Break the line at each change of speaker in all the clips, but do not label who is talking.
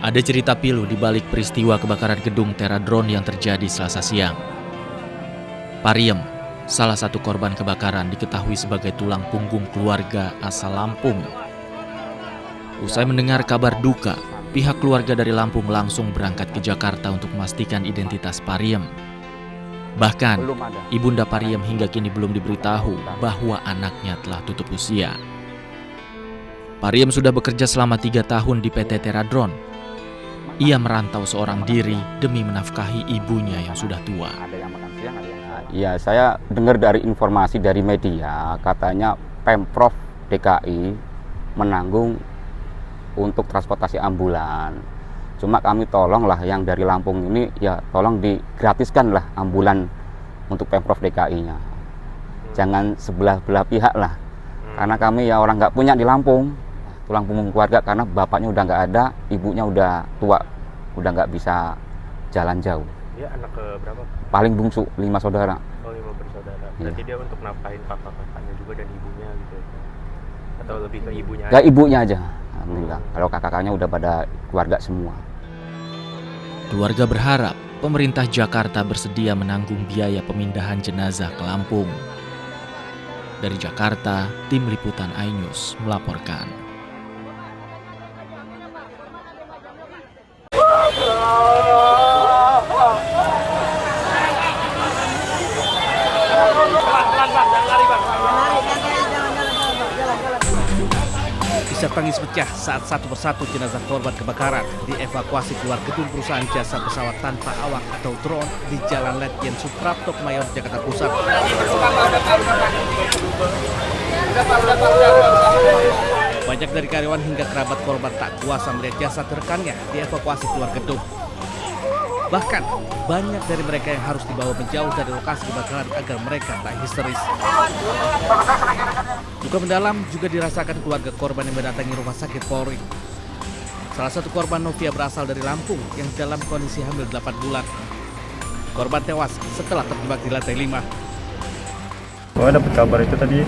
Ada cerita pilu di balik peristiwa kebakaran gedung Teradron yang terjadi Selasa siang. Pariem, salah satu korban kebakaran, diketahui sebagai tulang punggung keluarga asal Lampung. Usai mendengar kabar duka, pihak keluarga dari Lampung langsung berangkat ke Jakarta untuk memastikan identitas Pariem. Bahkan, ibunda Pariem hingga kini belum diberitahu bahwa anaknya telah tutup usia. Pariem sudah bekerja selama 3 tahun di PT Teradron. Ia merantau seorang diri demi menafkahi ibunya yang sudah tua.
Ya, saya dengar dari informasi dari media, katanya Pemprov DKI menanggung untuk transportasi ambulan. Cuma kami tolonglah yang dari Lampung ini, ya tolong digratiskan lah ambulan untuk Pemprov DKI-nya. Jangan sebelah-belah pihak lah. Karena kami ya orang nggak punya di Lampung. Tulang punggung keluarga karena bapaknya udah nggak ada, ibunya udah tua, udah nggak bisa jalan jauh.
Dia anak ke berapa?
Paling bungsu, 5 saudara.
Oh, 5 bersaudara. Berarti dia untuk nafkahin kakak-kakaknya juga dan ibunya gitu ya? Atau lebih ke ibunya aja?
Gak ibunya aja, alhamdulillah. Kalau kakak-kakaknya udah pada keluarga semua.
Keluarga berharap pemerintah Jakarta bersedia menanggung biaya pemindahan jenazah ke Lampung. Dari Jakarta, tim liputan iNews melaporkan.
Isak tangis pecah saat satu persatu jenazah korban kebakaran dievakuasi keluar gedung perusahaan jasa pesawat tanpa awak atau drone di Jalan Letjen Suprapto, Kemayoran, Jakarta Pusat. Banyak dari karyawan hingga kerabat korban tak kuasa melihat jasad rekannya dievakuasi keluar gedung. Bahkan, banyak dari mereka yang harus dibawa menjauh dari lokasi kebakaran agar mereka tak histeris. Duka mendalam juga dirasakan keluarga korban yang mendatangi rumah sakit Polri. Salah satu korban, Novia, berasal dari Lampung yang dalam kondisi hamil 8 bulan. Korban tewas setelah terjebak di lantai 5.
Saya dapat kabar itu tadi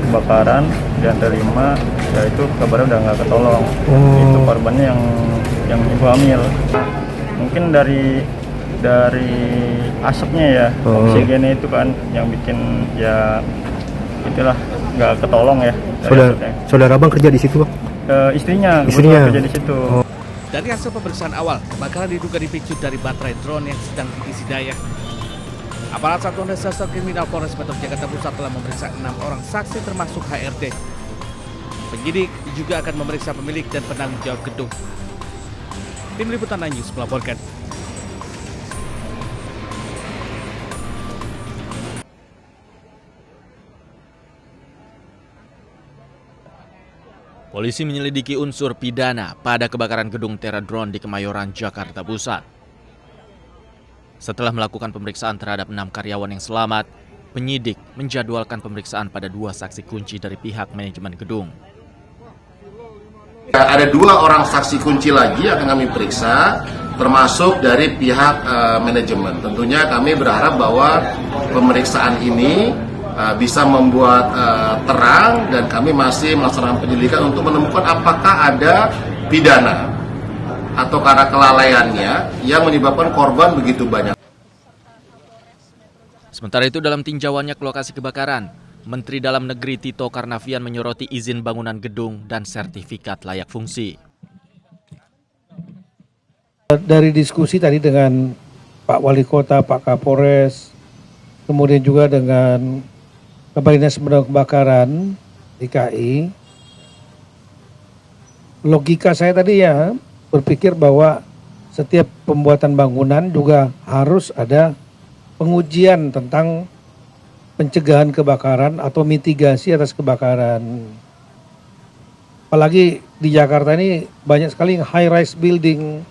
kebakaran di lantai 5, ya itu kabarnya udah nggak ketolong. Itu korbannya yang ibu hamil. Mungkin dari asapnya ya, oksigennya itu kan yang bikin ya itulah nggak ketolong ya.
Saudara abang kerja di situ, Bang?
Istrinya kerja di situ.
Dari hasil pemeriksaan awal, kebakaran diduga dipicu dari baterai drone yang sedang diisi daya. Aparat Satuan Reserse Kriminal Polres Metro Jakarta Pusat telah memeriksa 6 orang saksi termasuk HRD. Penyidik juga akan memeriksa pemilik dan penanggung jawab gedung. Tim liputan iNews melaporkan.
Polisi menyelidiki unsur pidana pada kebakaran gedung Teradron di Kemayoran, Jakarta Pusat. Setelah melakukan pemeriksaan terhadap 6 karyawan yang selamat, penyidik menjadwalkan pemeriksaan pada 2 saksi kunci dari pihak manajemen gedung.
Ada 2 orang saksi kunci lagi yang akan kami periksa, termasuk dari pihak manajemen. Tentunya kami berharap bahwa pemeriksaan ini bisa membuat terang, dan kami masih melaksanakan penyelidikan untuk menemukan apakah ada pidana atau karena kelalaiannya yang menyebabkan korban begitu banyak.
Sementara itu, dalam tinjauannya ke lokasi kebakaran, Menteri Dalam Negeri Tito Karnavian menyoroti izin bangunan gedung dan sertifikat layak fungsi.
Dari diskusi tadi dengan Pak Wali Kota, Pak Kapolres, kemudian juga dengan Kepala Dinas Pemadam Kebakaran DKI, logika saya tadi ya berpikir bahwa setiap pembuatan bangunan juga harus ada pengujian tentang pencegahan kebakaran atau mitigasi atas kebakaran. Apalagi di Jakarta ini banyak sekali high rise building,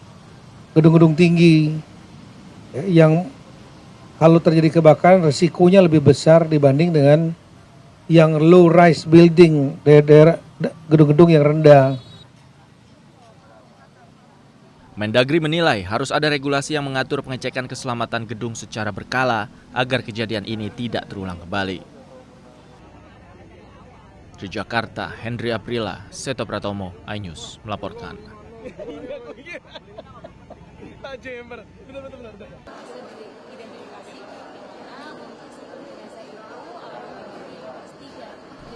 gedung-gedung tinggi yang kalau terjadi kebakaran risikonya lebih besar dibanding dengan yang low rise building, daerah gedung-gedung yang rendah.
Mendagri menilai harus ada regulasi yang mengatur pengecekan keselamatan gedung secara berkala agar kejadian ini tidak terulang kembali. Di Jakarta, Hendri Aprila, Seto Pratomo, iNews melaporkan.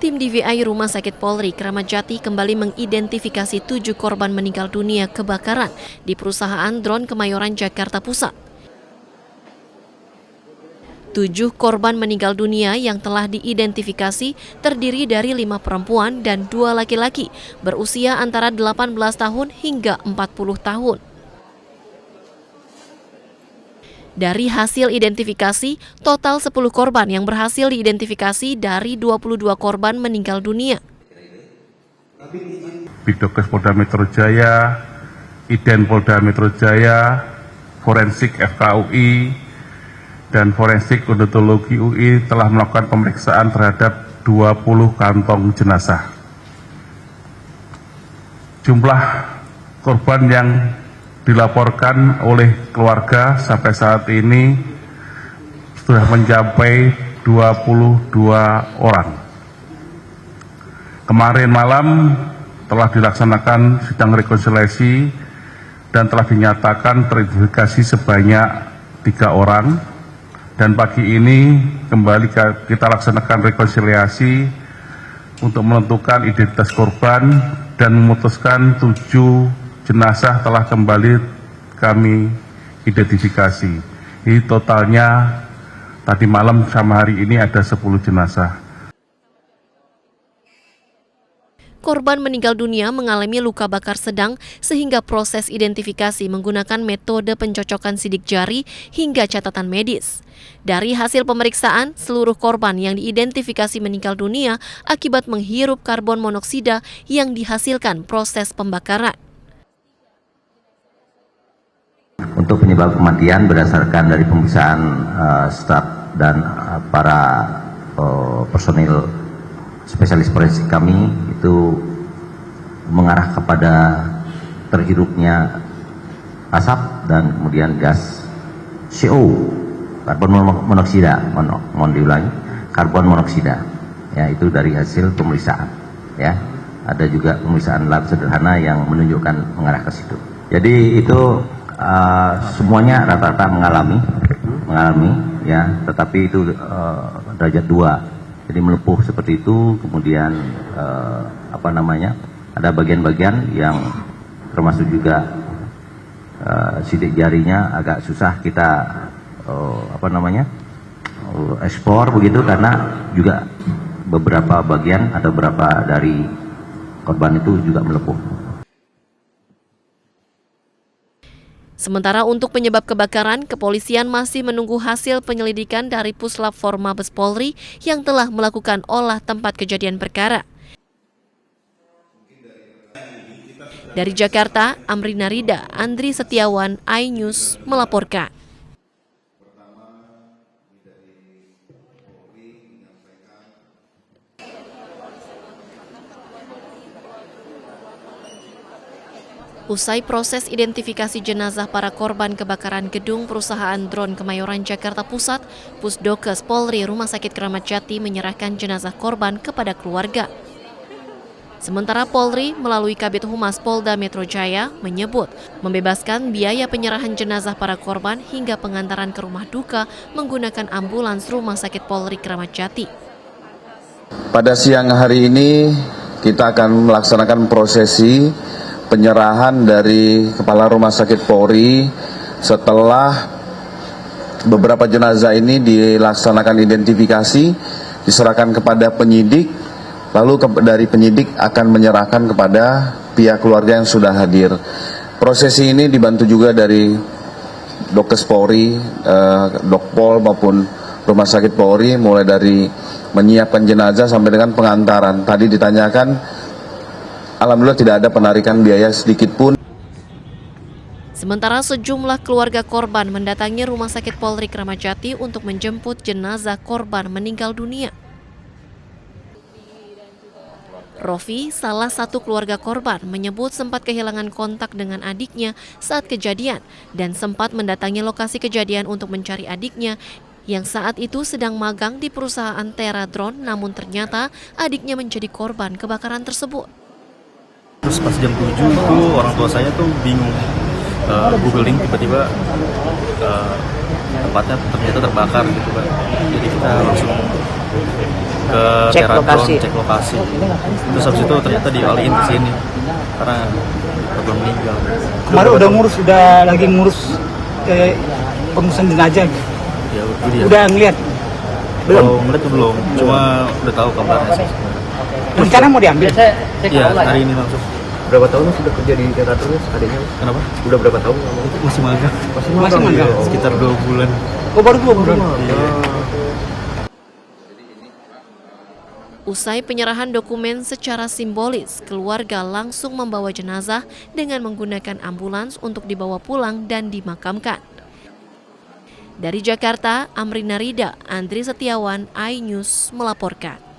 Tim DVI Rumah Sakit Polri Kramat Jati kembali mengidentifikasi 7 korban meninggal dunia kebakaran di perusahaan drone Kemayoran, Jakarta Pusat. 7 korban meninggal dunia yang telah diidentifikasi terdiri dari 5 perempuan dan 2 laki-laki berusia antara 18 tahun hingga 40 tahun. Dari hasil identifikasi, total 10 korban yang berhasil diidentifikasi dari 22 korban meninggal dunia.
Bidokes Polda Metro Jaya, Iden Polda Metro Jaya, Forensik FKUI, dan Forensik Odontologi UI telah melakukan pemeriksaan terhadap 20 kantong jenazah. Jumlah korban yang dilaporkan oleh keluarga sampai saat ini sudah mencapai 22 orang. Kemarin malam telah dilaksanakan sidang rekonsiliasi dan telah dinyatakan teridentifikasi sebanyak 3 orang. Dan pagi ini kembali kita laksanakan rekonsiliasi untuk menentukan identitas korban dan memutuskan 7 jenazah telah kembali kami identifikasi. Ini totalnya tadi malam sama hari ini ada 10 jenazah.
Korban meninggal dunia mengalami luka bakar sedang sehingga proses identifikasi menggunakan metode pencocokan sidik jari hingga catatan medis. Dari hasil pemeriksaan, seluruh korban yang diidentifikasi meninggal dunia akibat menghirup karbon monoksida yang dihasilkan proses pembakaran.
Untuk penyebab kematian berdasarkan dari pemeriksaan staf dan para personil spesialis forensik kami itu mengarah kepada terhirupnya asap dan kemudian gas CO, karbon monoksida, mohon diulangi, karbon monoksida. Ya, itu dari hasil pemeriksaan. Ya, ada juga pemeriksaan lab sederhana yang menunjukkan mengarah ke situ. Jadi itu semuanya rata-rata mengalami ya, tetapi itu derajat 2, jadi melepuh seperti itu. Kemudian ada bagian-bagian yang termasuk juga sidik jarinya agak susah kita ekspor begitu, karena juga beberapa bagian atau beberapa dari korban itu juga melepuh.
Sementara untuk penyebab kebakaran, kepolisian masih menunggu hasil penyelidikan dari Puslap Forma Mabes Polri yang telah melakukan olah tempat kejadian perkara. Dari Jakarta, Amrina Rida, Andri Setiawan, iNews melaporkan. Usai proses identifikasi jenazah para korban kebakaran gedung perusahaan drone Kemayoran, Jakarta Pusat, Pusdokes Polri Rumah Sakit Kramat Jati menyerahkan jenazah korban kepada keluarga. Sementara Polri melalui Kabid Humas Polda Metro Jaya menyebut membebaskan biaya penyerahan jenazah para korban hingga pengantaran ke rumah duka menggunakan ambulans Rumah Sakit Polri Kramat Jati.
Pada siang hari ini kita akan melaksanakan prosesi penyerahan dari Kepala Rumah Sakit Polri setelah beberapa jenazah ini dilaksanakan identifikasi, diserahkan kepada penyidik, lalu dari penyidik akan menyerahkan kepada pihak keluarga yang sudah hadir. Prosesi ini dibantu juga dari Dokes Polri, Dokpol maupun Rumah Sakit Polri, mulai dari menyiapkan jenazah sampai dengan pengantaran. Tadi ditanyakan, alhamdulillah tidak ada penarikan biaya sedikit pun.
Sementara sejumlah keluarga korban mendatangi Rumah Sakit Polri Kramat Jati untuk menjemput jenazah korban meninggal dunia. Rofi, salah satu keluarga korban, menyebut sempat kehilangan kontak dengan adiknya saat kejadian dan sempat mendatangi lokasi kejadian untuk mencari adiknya yang saat itu sedang magang di perusahaan Tera Drone, namun ternyata adiknya menjadi korban kebakaran tersebut.
Terus pas jam 7 itu orang tua saya tuh bingung, googling tiba-tiba tempatnya ternyata terbakar gitu kan. Jadi kita langsung ke cek lokasi. Terus habis itu ternyata dialihin ke sini karena korban meninggal.
Kemarin udah lagi ngurus pengurusan jenazah.
Ya, dia.
Udah ngeliat?
Belum ngeliat tuh belum, cuma udah tahu kabarnya sih.
Rencana mau diambil?
Iya, hari ini langsung.
Berapa tahun sudah kerja di teaternya adanya?
Kenapa?
Udah berapa tahun?
Masih magang.
Masih magang?
Sekitar 2 bulan.
Oh, baru 2 bulan?
Iya.
Usai penyerahan dokumen secara simbolis, keluarga langsung membawa jenazah dengan menggunakan ambulans untuk dibawa pulang dan dimakamkan. Dari Jakarta, Amrina Rida, Andri Setiawan, iNews melaporkan.